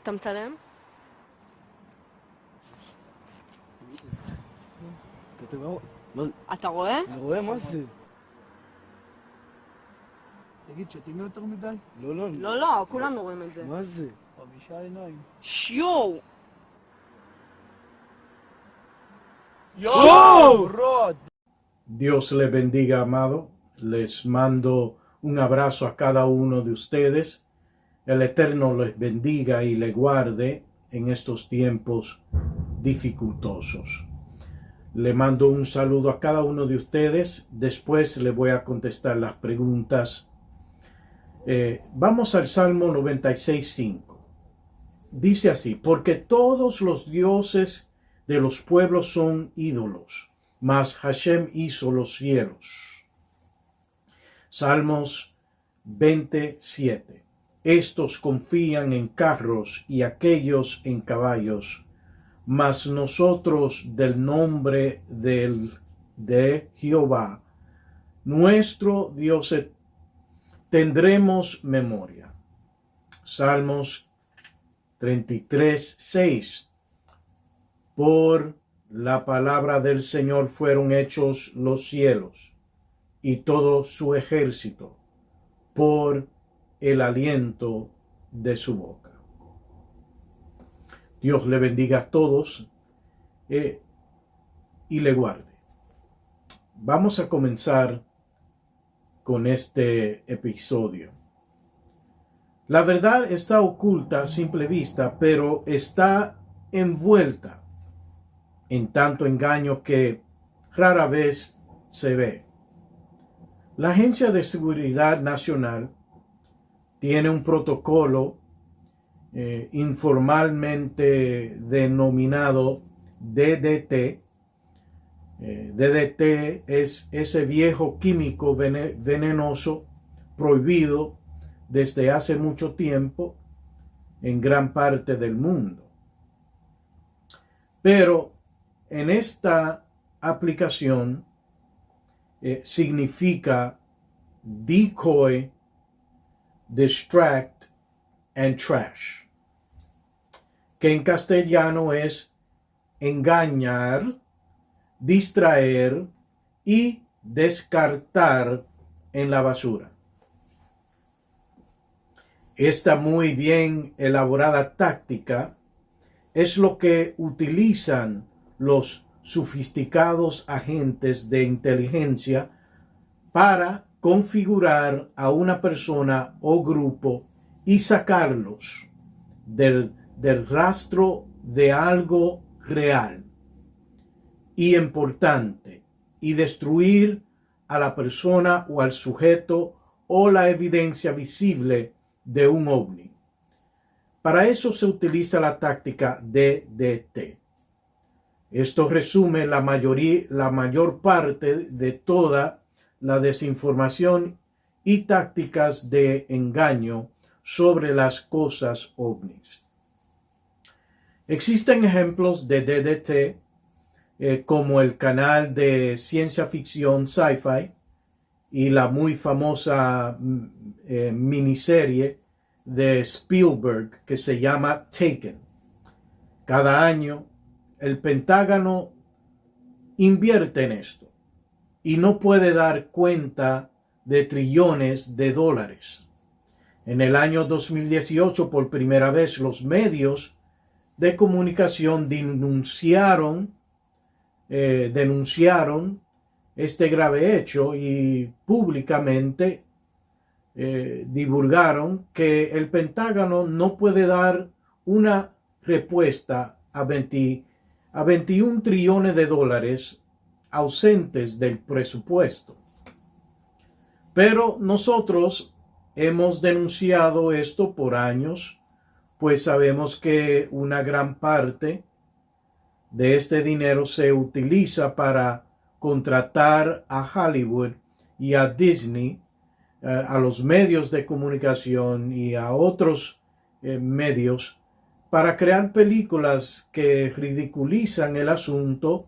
אתה מצלם? אתה רואה? אני רואה, מה זה? תגיד, שתים לי יותר מדי? לא, כולנו רואים את זה. מה זה? 5 עיניים. שיו! ¡Yo! Rod. Dios le bendiga, amado. Les mando un abrazo a cada uno de ustedes. El Eterno les bendiga y les guarde en estos tiempos dificultosos. Le mando un saludo a cada uno de ustedes. Después le voy a contestar las preguntas. Vamos al Salmo 96:5. Dice así: porque todos los dioses de los pueblos son ídolos, mas Hashem hizo los cielos. Salmos 27. Estos confían en carros y aquellos en caballos, mas nosotros del nombre de Jehová, nuestro Dios, tendremos memoria. Salmos 33:6. Por la palabra del Señor fueron hechos los cielos y todo su ejército, por el aliento de su boca. Dios le bendiga a todos y le guarde. Vamos a comenzar con este episodio. La verdad está oculta a simple vista, pero está envuelta en tanto engaño que rara vez se ve. La Agencia de Seguridad Nacional tiene un protocolo informalmente denominado DDT. DDT es ese viejo químico venenoso prohibido desde hace mucho tiempo en gran parte del mundo. Pero en esta aplicación significa decoy, distract and trash, que en castellano es engañar, distraer y descartar en la basura. Esta muy bien elaborada táctica es lo que utilizan los sofisticados agentes de inteligencia para configurar a una persona o grupo y sacarlos del rastro de algo real y importante y destruir a la persona o al sujeto o la evidencia visible de un ovni. Para eso se utiliza la táctica DDT. Esto resume la mayor parte de toda la desinformación y tácticas de engaño sobre las cosas ovnis. Existen ejemplos de DDT como el canal de ciencia ficción Sci-Fi y la muy famosa miniserie de Spielberg que se llama Taken. Cada año el Pentágono invierte en esto y no puede dar cuenta de trillones de dólares. En el año 2018, por primera vez, los medios de comunicación denunciaron este grave hecho y públicamente divulgaron que el Pentágono no puede dar una respuesta a 21 trillones de dólares ausentes del presupuesto. Pero nosotros hemos denunciado esto por años, pues sabemos que una gran parte de este dinero se utiliza para contratar a Hollywood y a Disney, a los medios de comunicación y a otros medios para crear películas que ridiculizan el asunto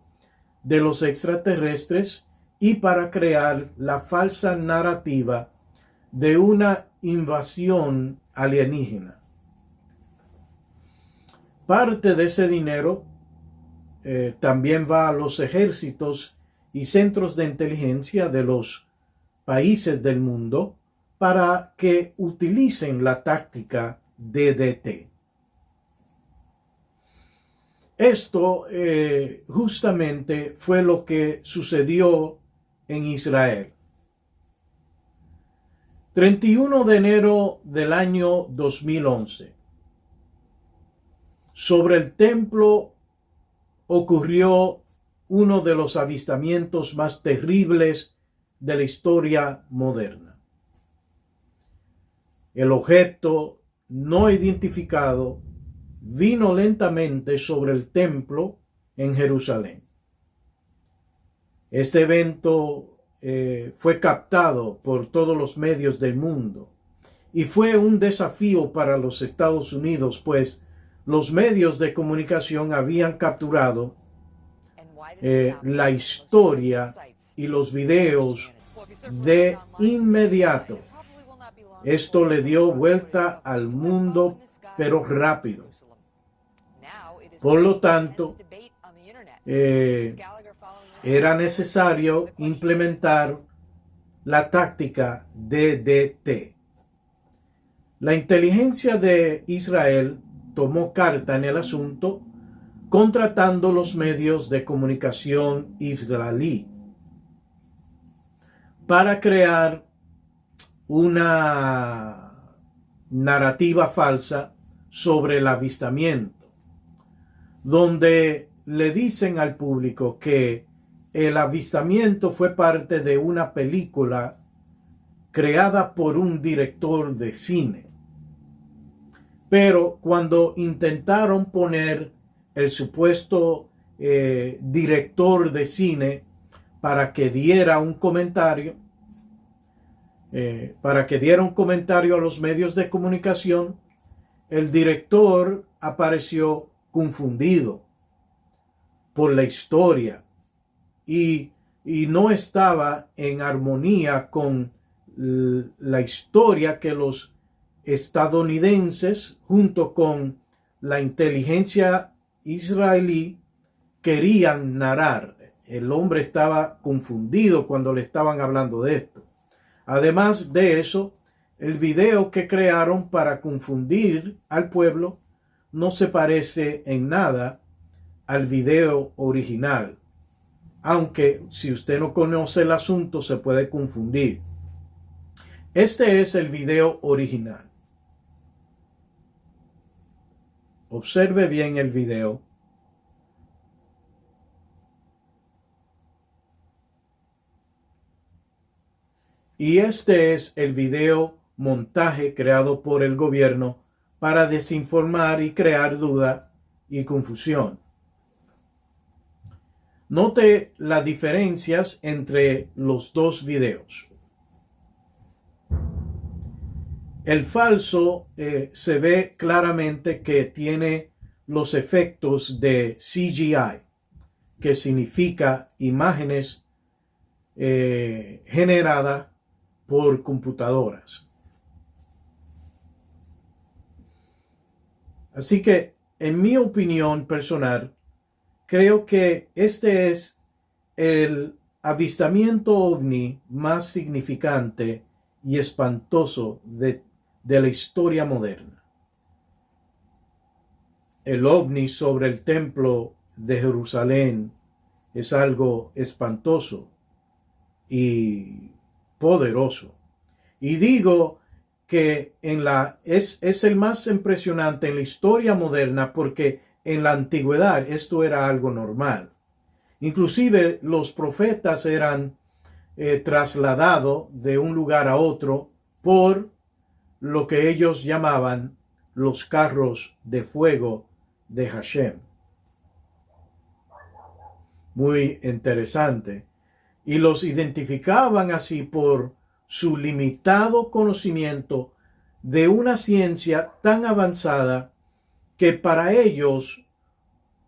de los extraterrestres y para crear la falsa narrativa de una invasión alienígena. parte de ese dinero también va a los ejércitos y centros de inteligencia de los países del mundo para que utilicen la táctica DDT. Esto justamente fue lo que sucedió en Israel. 31 de enero del año 2011. Sobre el templo ocurrió uno de los avistamientos más terribles de la historia moderna. El objeto no identificado vino lentamente sobre el templo en Jerusalén. Este evento fue captado por todos los medios del mundo y fue un desafío para los Estados Unidos, pues los medios de comunicación habían capturado la historia y los videos de inmediato. Esto le dio vuelta al mundo, pero rápido. Por lo tanto, era necesario implementar la táctica DDT. La inteligencia de Israel tomó carta en el asunto, contratando los medios de comunicación israelí para crear una narrativa falsa sobre el avistamiento, donde le dicen al público que el avistamiento fue parte de una película creada por un director de cine. Pero cuando intentaron poner el supuesto director de cine para que diera un comentario, a los medios de comunicación, el director apareció confundido por la historia y no estaba en armonía con la historia que los estadounidenses junto con la inteligencia israelí querían narrar. El hombre estaba confundido cuando le estaban hablando de esto. Además de eso, el video que crearon para confundir al pueblo no se parece en nada al video original. Aunque si usted no conoce el asunto se puede confundir. Este es el video original. Observe bien el video. Y este es el video montaje creado por el gobierno para desinformar y crear duda y confusión. Note las diferencias entre los dos videos. El falso se ve claramente que tiene los efectos de CGI, que significa imágenes generadas por computadoras. Así que, en mi opinión personal, creo que este es el avistamiento ovni más significante y espantoso de la historia moderna. El ovni sobre el templo de Jerusalén es algo espantoso y poderoso. Y digo que es el más impresionante en la historia moderna porque en la antigüedad esto era algo normal. Inclusive los profetas eran trasladados de un lugar a otro por lo que ellos llamaban los carros de fuego de Hashem. Muy interesante. Y los identificaban así por su limitado conocimiento de una ciencia tan avanzada que para ellos,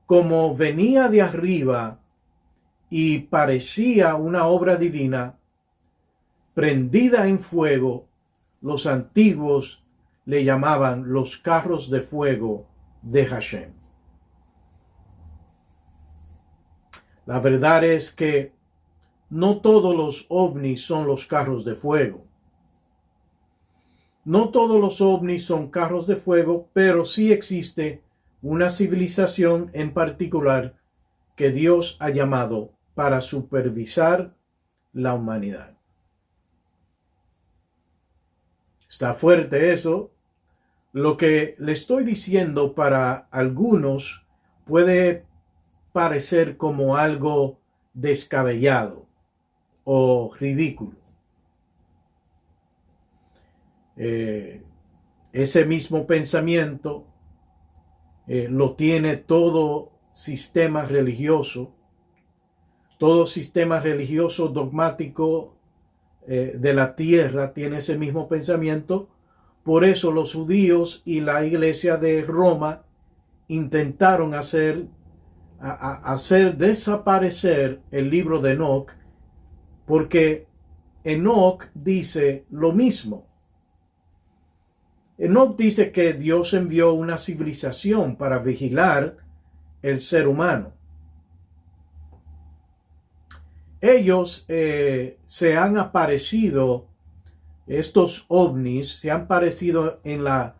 como venía de arriba y parecía una obra divina, prendida en fuego, los antiguos le llamaban los carros de fuego de Hashem. La verdad es que no todos los ovnis son los carros de fuego. No todos los ovnis son carros de fuego, pero sí existe una civilización en particular que Dios ha llamado para supervisar la humanidad. Está fuerte eso. Lo que le estoy diciendo para algunos puede parecer como algo descabellado o ridículo. Ese mismo pensamiento lo tiene todo sistema religioso dogmático de la tierra tiene ese mismo pensamiento. Por eso los judíos y la iglesia de Roma intentaron hacer desaparecer el libro de Enoc, porque Enoc dice lo mismo. Enoc dice que Dios envió una civilización para vigilar el ser humano. Ellos se han aparecido, estos ovnis se han aparecido en la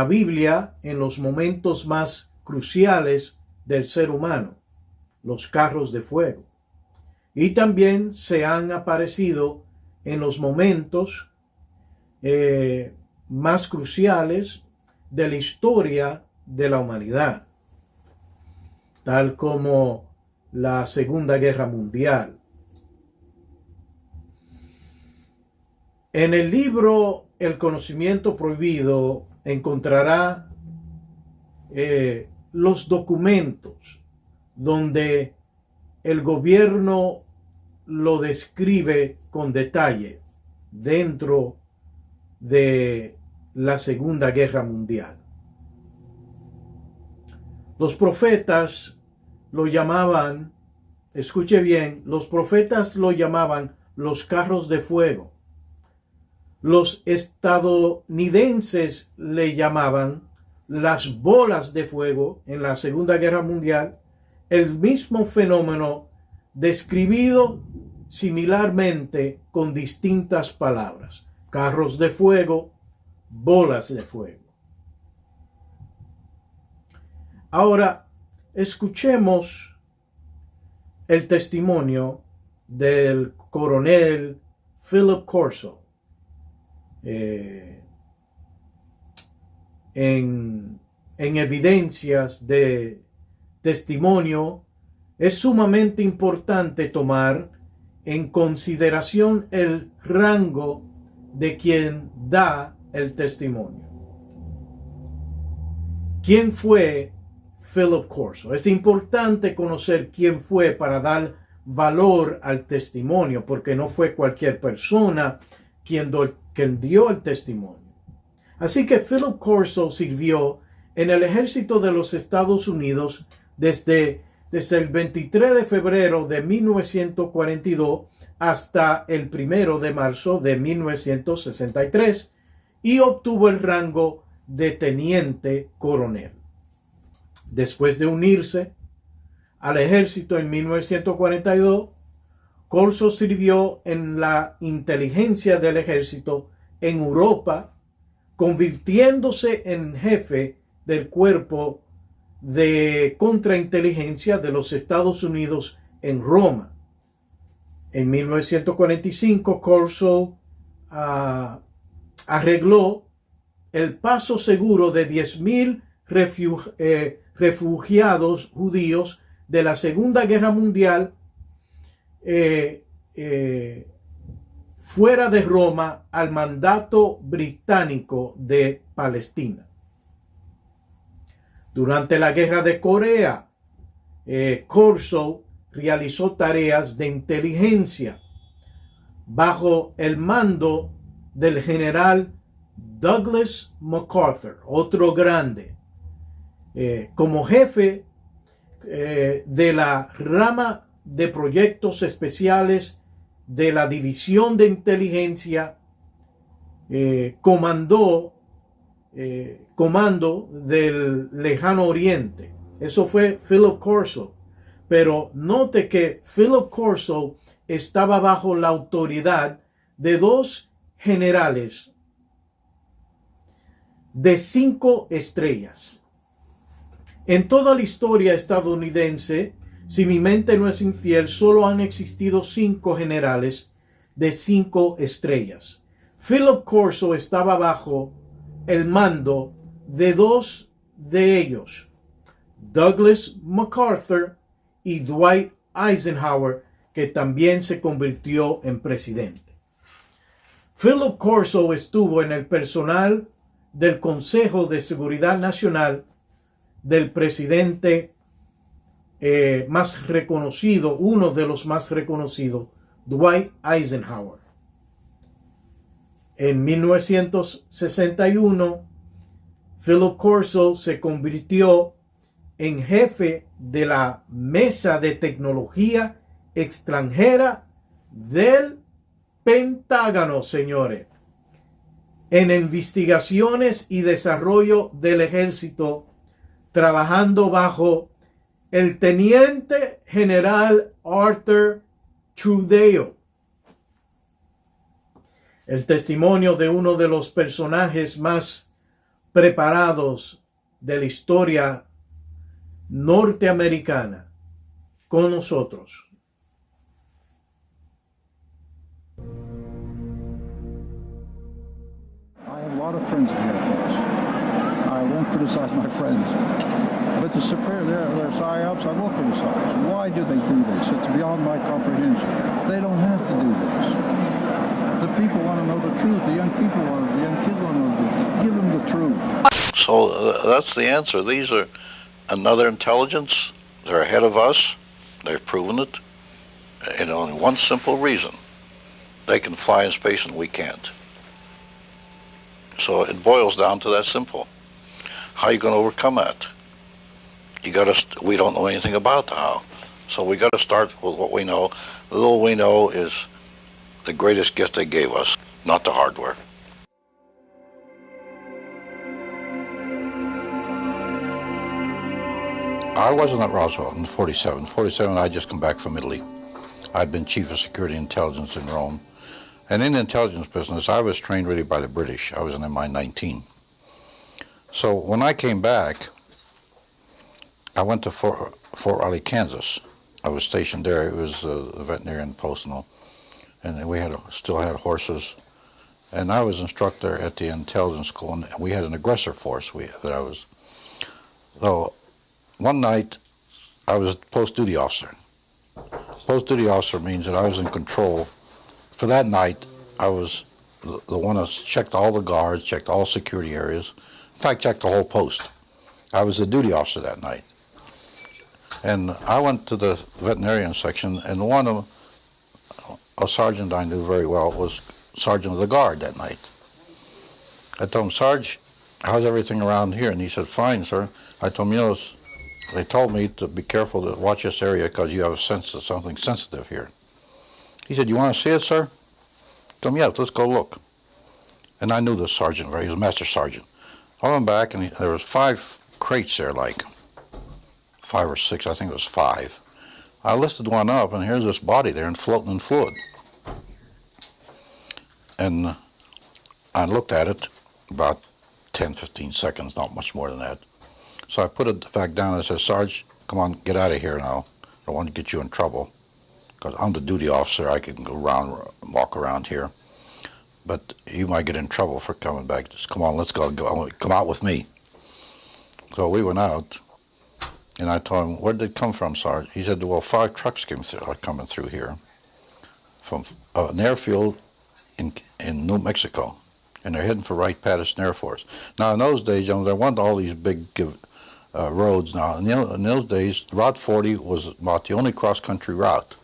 Biblia en los momentos más cruciales del ser humano, los carros de fuego. Y también se han aparecido en los momentos más cruciales de la historia de la humanidad, tal como la Segunda Guerra Mundial. En el libro El conocimiento prohibido encontrará los documentos donde el gobierno lo describe con detalle dentro de la Segunda Guerra Mundial. Los profetas lo llamaban, escuche bien, los profetas lo llamaban los carros de fuego. Los estadounidenses le llamaban las bolas de fuego en la Segunda Guerra Mundial, el mismo fenómeno describido similarmente con distintas palabras: carros de fuego, bolas de fuego. Ahora, escuchemos el testimonio del coronel Philip Corso. En evidencias de testimonio, es sumamente importante tomar en consideración el rango de quien da el testimonio. ¿Quién fue Philip Corso? Es importante conocer quién fue para dar valor al testimonio, porque no fue cualquier persona quien dio el testimonio. Así que Philip Corso sirvió en el ejército de los Estados Unidos desde el 23 de febrero de 1942 hasta el 1 de marzo de 1963 y obtuvo el rango de teniente coronel. Después de unirse al ejército en 1942, Corso sirvió en la inteligencia del ejército en Europa, convirtiéndose en jefe del cuerpo de contrainteligencia de los Estados Unidos en Roma. En 1945, Corso arregló el paso seguro de 10,000 refugiados judíos de la Segunda Guerra Mundial fuera de Roma al mandato británico de Palestina. Durante la Guerra de Corea, Corso realizó tareas de inteligencia bajo el mando del general Douglas MacArthur, otro grande, como jefe de la rama de proyectos especiales de la división de inteligencia, comando del lejano oriente. Eso fue Philip Corso. Pero note que Philip Corso estaba bajo la autoridad de dos generales de 5 estrellas. En toda la historia estadounidense, si mi mente no es infiel, solo han existido 5 generales de 5 estrellas. Philip Corso estaba bajo el mando de 2 de ellos, Douglas MacArthur y Dwight Eisenhower, que también se convirtió en presidente. Philip Corso estuvo en el personal del Consejo de Seguridad Nacional del presidente más reconocido, uno de los más reconocidos, Dwight Eisenhower. En 1961, Philip Corso se convirtió en jefe de la Mesa de Tecnología Extranjera del Pentágono, señores, en investigaciones y desarrollo del ejército, trabajando bajo el teniente general Arthur Trudeau. El testimonio de uno de los personajes más preparados de la historia norteamericana con nosotros. I have a lot of friends in the Air Force. I won't criticize my friends. But the superior, their PSYOPs, I will criticize. Why do they do this? It's beyond my comprehension. They don't have to do this. The people want to know the truth. The young people want to, the young kids want to know the truth. Give them the truth. So that's the answer. These are another intelligence. They're ahead of us. They've proven it. And only one simple reason. They can fly in space and we can't. So it boils down to that simple. How are you going to overcome that? We don't know anything about how. So we got to start with what we know. The little we know is the greatest gift they gave us, not the hardware. I wasn't at Roswell in 47. 47, I'd just come back from Italy. I'd been chief of security intelligence in Rome. And in the intelligence business, I was trained really by the British. I was an MI-19. So when I came back, I went to Fort Riley, Kansas. I was stationed there. It was a veterinarian post, and we still had horses. And I was instructor at the intelligence school, and we had an aggressor force that I was. So one night, I was a post-duty officer. Post-duty officer means that I was in control. For that night, I was the one that checked all the guards, checked all security areas. In fact, checked the whole post. I was the duty officer that night. And I went to the veterinarian section, and a sergeant I knew very well was sergeant of the guard that night. I told him, Sarge, how's everything around here? And he said, fine, sir. I told him, they told me to be careful to watch this area because you have a sense of something sensitive here. He said, you want to see it, sir? I told him, yeah, let's go look. And I knew this sergeant, he was a master sergeant. I went back, and there was 5 crates there, like 5 or 6, I think it was 5. I lifted one up, and here's this body there and floating in fluid. And I looked at it about 10, 15 seconds, not much more than that. So I put it back down and I said, Sarge, come on, get out of here now. I don't want to get you in trouble. Because I'm the duty officer, I can go around, walk around here. But you might get in trouble for coming back. Just come on, let's go. Come out with me. So we went out, and I told him, where did it come from, Sarge? He said, well, 5 trucks are coming through here from an airfield in New Mexico, and they're heading for Wright-Patterson Air Force. Now, in those days, there weren't all these big roads now. In those days, Route 40 was about the only cross-country route.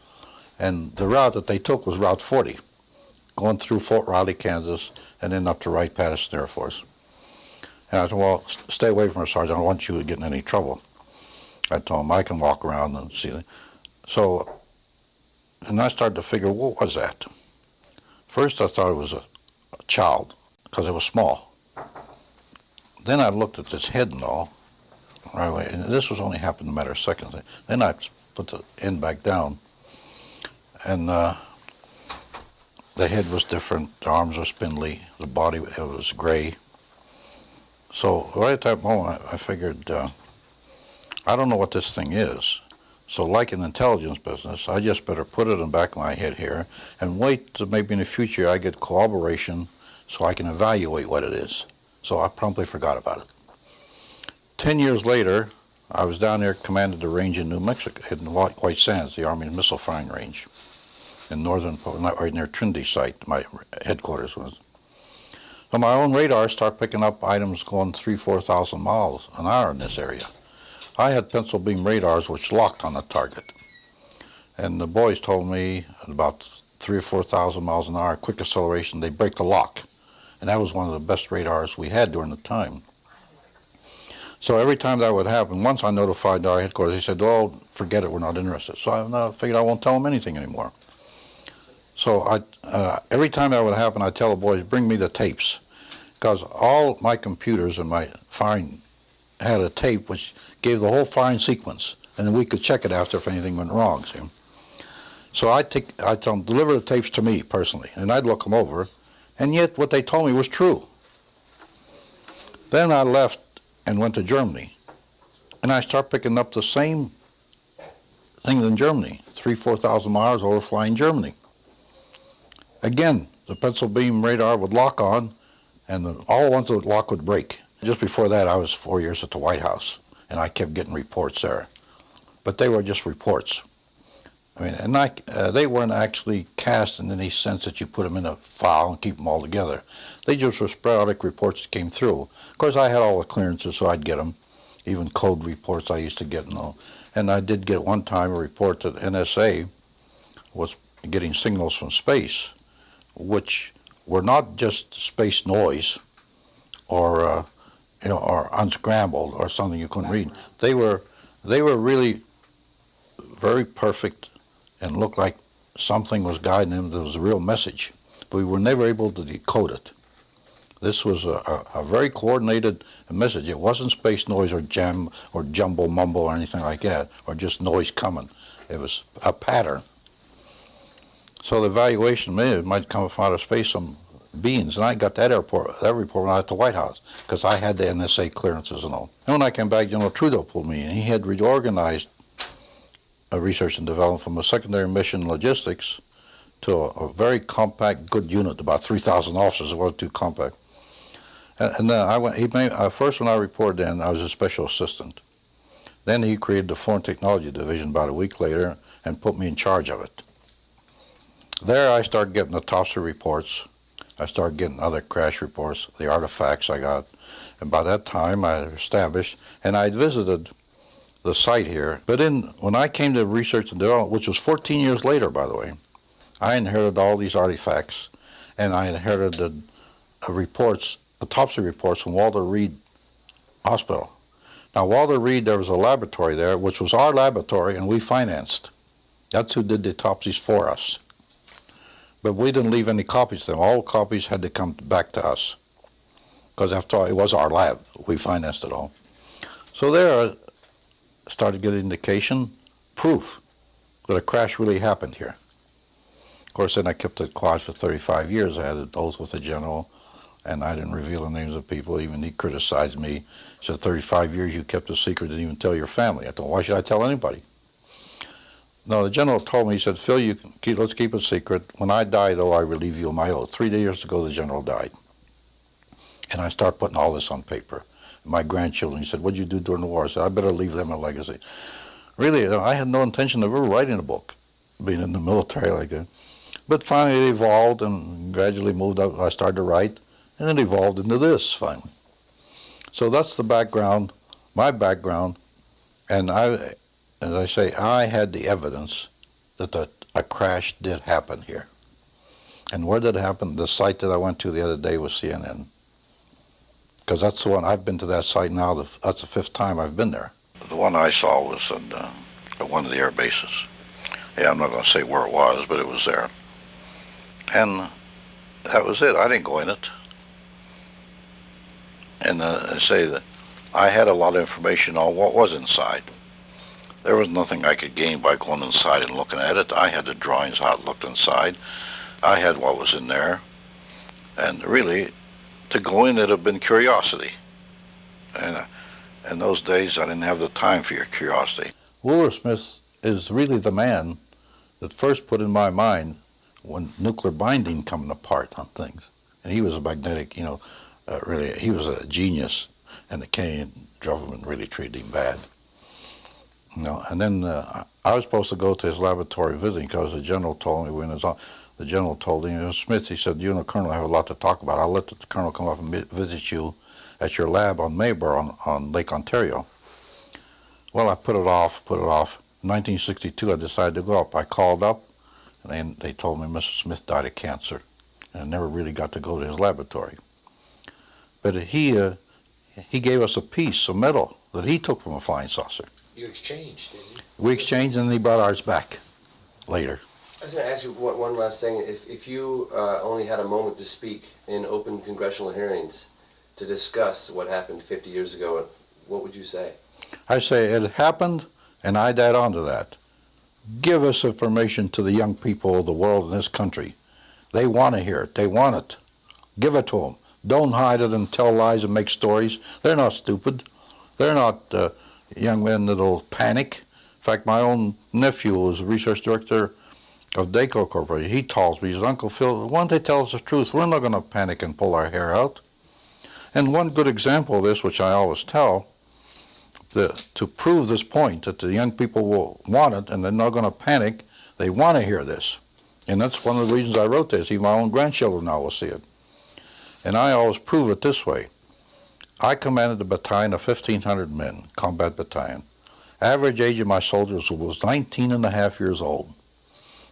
And the route that they took was Route 40, going through Fort Riley, Kansas, and then up to Wright-Patterson Air Force. And I said, well, stay away from her, Sergeant. I don't want you to get in any trouble. I told him I can walk around and see it. So, and I started to figure, what was that? First, I thought it was a child, because it was small. Then I looked at this head and all, right away, and this was only happened in a matter of seconds. Then I put the end back down. And the head was different, the arms were spindly, the body it was gray. So right at that moment, I figured, I don't know what this thing is. So like an intelligence business, I just better put it in the back of my head here and wait till maybe in the future I get corroboration so I can evaluate what it is. So I promptly forgot about it. 10 years later, I was down there, commanded the range in New Mexico, in White Sands, the Army missile firing range, in northern, right near Trinity site, my headquarters was. So my own radar started picking up items going 3,000–4,000 miles an hour in this area. I had pencil beam radars which locked on the target. And the boys told me at about 3,000 or 4,000 miles an hour, quick acceleration, they break the lock. And that was one of the best radars we had during the time. So every time that would happen, once I notified our headquarters, they said, oh, forget it, we're not interested. So I figured I won't tell them anything anymore. So every time that would happen, I'd tell the boys, bring me the tapes. Because all my computers and my firing had a tape which gave the whole firing sequence, and then we could check it after if anything went wrong, see? So I'd tell them, deliver the tapes to me personally, and I'd look them over, and yet what they told me was true. Then I left and went to Germany, and I started picking up the same things in Germany, 3,000–4,000 miles over flying Germany. Again, the pencil beam radar would lock on, and all the ones that would lock would break. Just before that, I was 4 years at the White House, and I kept getting reports there. But they were just reports. I mean, and they weren't actually cast in any sense that you put them in a file and keep them all together. They just were sporadic reports that came through. Of course, I had all the clearances, so I'd get them. Even code reports I used to get and all. And I did get one time a report that NSA was getting signals from space, which were not just space noise or or unscrambled or something you couldn't read. They were really very perfect and looked like something was guiding them. There was a real message, but we were never able to decode it. This was a very coordinated message. It wasn't space noise or jam or jumble mumble or anything like that, or just noise coming. It was a pattern. So the evaluation, maybe it might come from outer space, some beings, and I got that report when I was at the White House, because I had the NSA clearances and all. And when I came back, General Trudeau pulled me in. He had reorganized research and development from a secondary mission logistics to a very compact, good unit, about 3,000 officers. It wasn't too compact. And then I went. First, when I reported in, I was a special assistant. Then he created the Foreign Technology Division about a week later and put me in charge of it. There, I started getting the topsy reports. I started getting other crash reports, the artifacts I got. And by that time, I established, and I had visited the site here. But when I came to research and development, which was 14 years later, by the way, I inherited all these artifacts, and I inherited the reports, autopsy reports from Walter Reed Hospital. Now, Walter Reed, there was a laboratory there, which was our laboratory, and we financed. That's who did the autopsies for us. But we didn't leave any copies to them. All copies had to come back to us, because after all, it was our lab. We financed it all. So there I started getting indication, proof that a crash really happened here. Of course, then I kept it quiet for 35 years. I had an oath with the general, and I didn't reveal the names of people. Even he criticized me. He said, 35 years you kept a secret, didn't even tell your family. I thought, why should I tell anybody? No, the general told me, he said, Phil, let's keep it secret. When I die, though, I relieve you of my oath. 3 years ago, the general died. And I started putting all this on paper. My grandchildren, he said, what'd you do during the war? I said, I better leave them a legacy. Really, I had no intention of ever writing a book, being in the military like that. But finally it evolved and gradually moved up. I started to write, and then evolved into this finally. So that's the background, my background, and as I say, I had the evidence that a crash did happen here. And where did it happen? The site that I went to the other day was CNN. Because that's the one, I've been to that site now, that's the 5th time I've been there. The one I saw was at one of the air bases. Yeah, I'm not going to say where it was, but it was there. And that was it. I didn't go in it. And I say that I had a lot of information on what was inside. There was nothing I could gain by going inside and looking at it. I had the drawings, how it looked inside. I had what was in there. And really, to go in, it'd have been curiosity. And in those days, I didn't have the time for your curiosity. Wilbur Smith is really the man that first put in my mind when nuclear binding coming apart on things. And he was a magnetic, really, he was a genius, and the Canadian government really treated him bad. And then I was supposed to go to his laboratory visiting because the general told me the general told him, Smith, he said, you and the colonel have a lot to talk about. I'll let the colonel come up and visit you at your lab on Mayber on Lake Ontario. Well, I put it off. In 1962, I decided to go up. I called up, and they told me Mr. Smith died of cancer, and I never really got to go to his laboratory. But he gave us a piece of metal that he took from a flying saucer. You exchanged, didn't you? We exchanged, and he brought ours back later. I was going to ask you one last thing. If you only had a moment to speak in open congressional hearings to discuss what happened 50 years ago, what would you say? I say it happened, and I'd add on to that. Give us information to the young people of the world in this country. They want to hear it. They want it. Give it to them. Don't hide it and tell lies and make stories. They're not stupid. They're not young men that'll panic. In fact, my own nephew was research director of DACO Corporation. He tells me, he says, Uncle Phil, once they tell us the truth, we're not going to panic and pull our hair out. And one good example of this, which I always tell, to prove this point, that the young people will want it and they're not going to panic, they want to hear this. And that's one of the reasons I wrote this. Even my own grandchildren now will see it. And I always prove it this way. I commanded a battalion of 1,500 men, combat battalion. Average age of my soldiers was 19 and a half years old.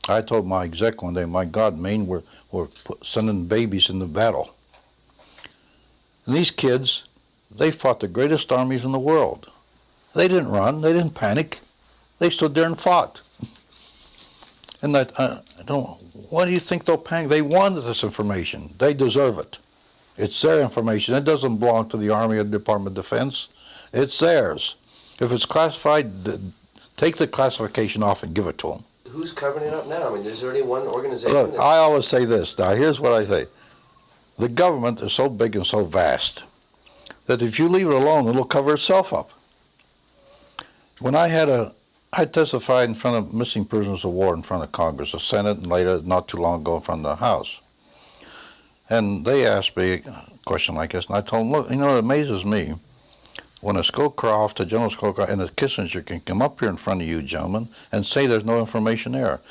I told my exec one day, my God, Maine, we're sending babies into battle. And these kids, they fought the greatest armies in the world. They didn't run, they didn't panic. They stood there and fought. And why do you think they'll panic? They wanted this information. They deserve it. It's their information. It doesn't belong to the Army or the Department of Defense. It's theirs. If it's classified, take the classification off and give it to them. Who's covering it up now? I mean, is there any one organization? Look, I always say this. Now, here's what I say. The government is so big and so vast that if you leave it alone, it'll cover itself up. When I testified in front of missing prisoners of war in front of Congress, the Senate, and later, not too long ago, in front of the House. And they asked me a question like this, and I told them, look, it amazes me when a Scowcroft, a General Scowcroft, and a Kissinger can come up here in front of you, gentlemen, and say there's no information there.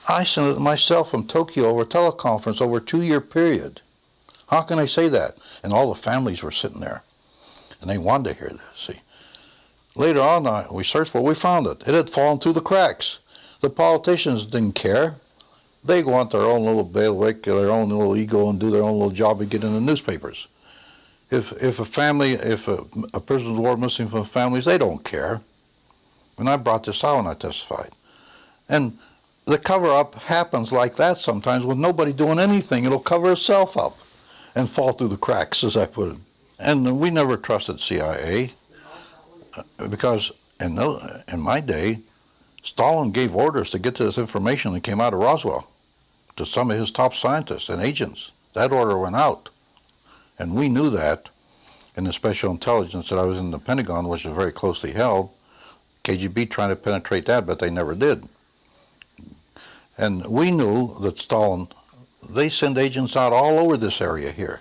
I sent it myself from Tokyo over teleconference over a 2-year period. How can I say that? And all the families were sitting there, and they wanted to hear this, see. Later on, we searched for it, we found it. It had fallen through the cracks. The politicians didn't care. They want their own little bailiwick, their own little ego, and do their own little job and get in the newspapers. If a prisoner of war missing from families, they don't care. And I brought this out when I testified. And the cover-up happens like that sometimes with nobody doing anything. It'll cover itself up and fall through the cracks, as I put it. And we never trusted CIA because in my day, Stalin gave orders to get to this information that came out of Roswell to some of his top scientists and agents. That order went out. And we knew that in the special intelligence that I was in the Pentagon, which was very closely held. KGB trying to penetrate that, but they never did. And we knew that Stalin, they send agents out all over this area here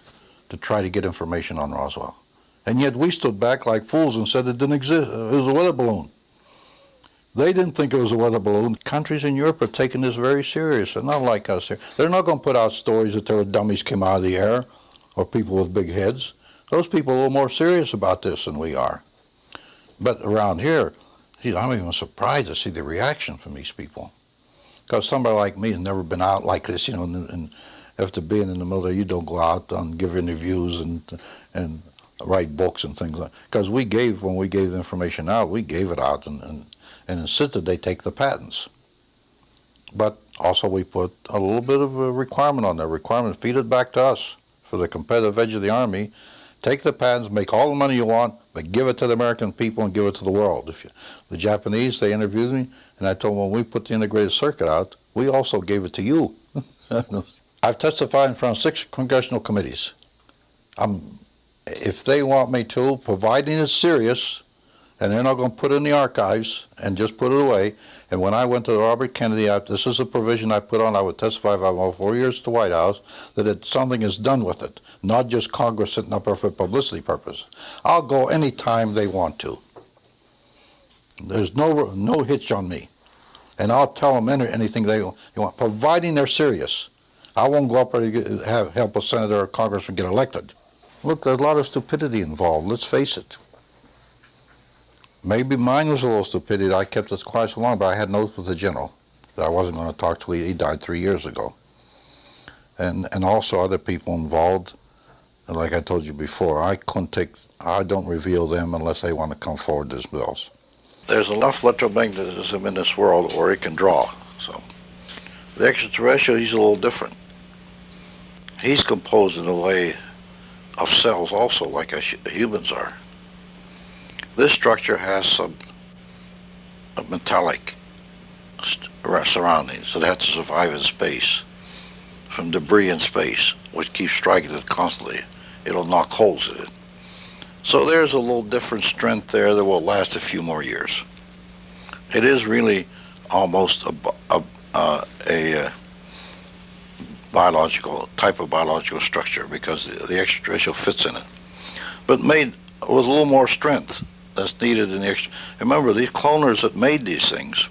to try to get information on Roswell. And yet we stood back like fools and said it didn't exist. It was a weather balloon. They didn't think it was a weather balloon. Countries in Europe are taking this very serious, and not like us here. They're not going to put out stories that there were dummies came out of the air or people with big heads. Those people are a little more serious about this than we are. But around here, I'm even surprised to see the reaction from these people. Because somebody like me has never been out like this, and after being in the military, you don't go out and give interviews and write books and things like that. Because when we gave the information out, we gave it out and insisted they take the patents. But also we put a little bit of a requirement on there. Requirement, feed it back to us for the competitive edge of the Army. Take the patents, make all the money you want, but give it to the American people and give it to the world. The Japanese, they interviewed me, and I told them when we put the integrated circuit out, we also gave it to you. I've testified in front of 6 congressional committees. If they want me to, providing it's serious, and they're not going to put it in the archives and just put it away. And when I went to Robert Kennedy, this is a provision I put on, I would testify if I went 4 years to the White House, that something is done with it, not just Congress sitting up there for publicity purpose. I'll go any time they want to. There's no hitch on me. And I'll tell them anything they want, providing they're serious. I won't go up there to help a senator or congressman get elected. Look, there's a lot of stupidity involved, let's face it. Maybe mine was a little stupidity. I kept this quiet so long, but I had notes with the general that I wasn't going to talk till he died 3 years ago. And also other people involved. And like I told you before, I don't reveal them unless they want to come forward themselves. There's enough electromagnetism in this world where it can draw. So the extraterrestrial, he's a little different. He's composed in a way of cells also, like humans are. This structure has some metallic surroundings that has to survive in space, from debris in space, which keeps striking it constantly. It'll knock holes in it. So there's a little different strength there that will last a few more years. It is really almost a biological type of biological structure because the extraterrestrial fits in it, but made with a little more strength that's needed in the extra. Remember, these cloners that made these things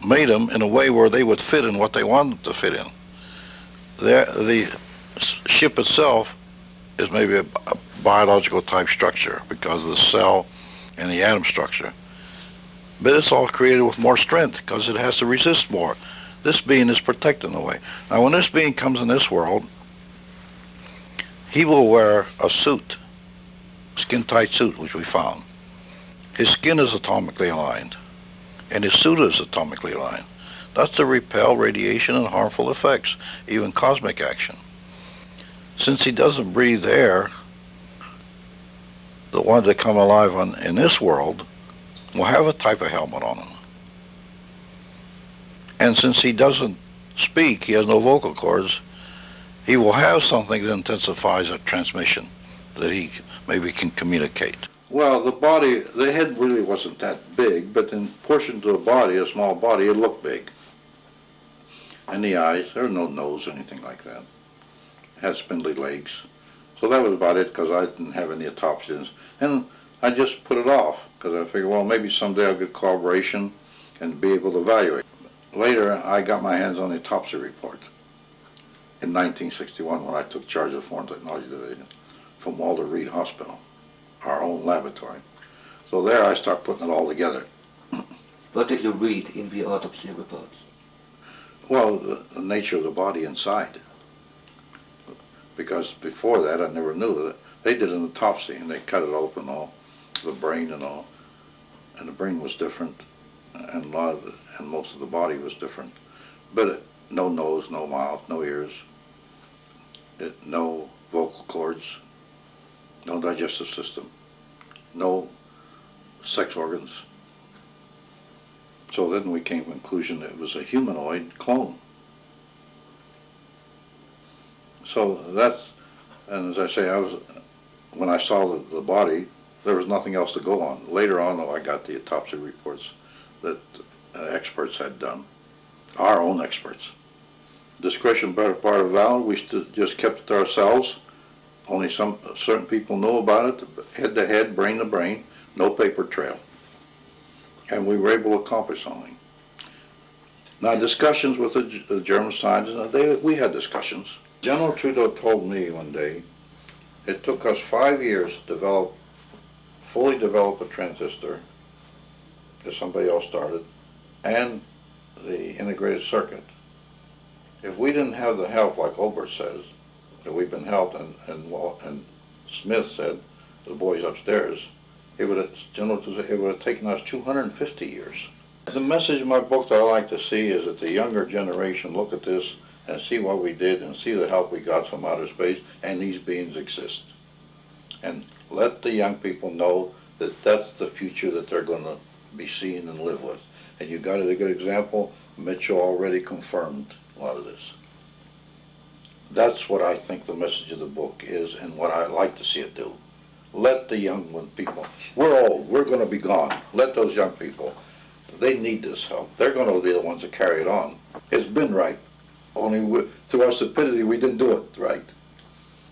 made them in a way where they would fit in what they wanted them to fit in. The ship itself is maybe a biological type structure because of the cell and the atom structure, but it's all created with more strength because it has to resist more. This being is protected in a way. Now when this being comes in this world, he will wear a suit, skin-tight suit, which we found. His skin is atomically aligned, and his suit is atomically aligned. That's to repel radiation and harmful effects, even cosmic action. Since he doesn't breathe air, the ones that come alive in this world will have a type of helmet on them. And since he doesn't speak, he has no vocal cords, he will have something that intensifies a transmission that he maybe can communicate. Well, the head really wasn't that big, but in portions of the body, a small body, it looked big. And the eyes, there was no nose or anything like that. It had spindly legs. So that was about it because I didn't have any autopsies. And I just put it off because I figured, well, maybe someday I'll get corroboration and be able to evaluate. Later, I got my hands on the autopsy report in 1961 when I took charge of the Foreign Technology Division from Walter Reed Hospital, our own laboratory. So there I start putting it all together. What did you read in the autopsy reports? Well, the nature of the body inside. Because before that I never knew that. They did an autopsy and they cut it open, all the brain and all. And the brain was different and most of the body was different. But no nose, no mouth, no ears, no vocal cords, no digestive system, no sex organs. So then we came to the conclusion that it was a humanoid clone. So that's, and as I say, when I saw the body, there was nothing else to go on. Later on, though, I got the autopsy reports that experts had done, our own experts. Discretion part of valor, we just kept it to ourselves. Only certain people know about it, head to head, brain to brain, no paper trail. And we were able to accomplish something. Now discussions with the German scientists, we had discussions. General Trudeau told me one day, it took us 5 years to fully develop a transistor that somebody else started, and the integrated circuit. If we didn't have the help, like Olbert says, that we've been helped, and Smith said, the boys upstairs, it would have taken us 250 years. The message in my book that I like to see is that the younger generation look at this and see what we did and see the help we got from outer space, and these beings exist. and let the young people know that that's the future that they're going to be seeing and live with. And you got a good example. Mitchell already confirmed a lot of this. That's what I think the message of the book is, and what I like to see it do. Let the young people, we're old, we're going to be gone. Let those young people, they need this help. They're going to be the ones that carry it on. It's been right, only through our stupidity we didn't do it right.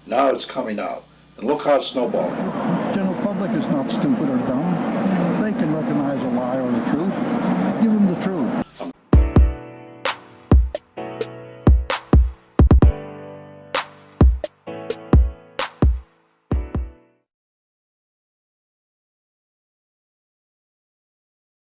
Now it's coming out, and look how it's snowballing. The general public is not stupid or dumb.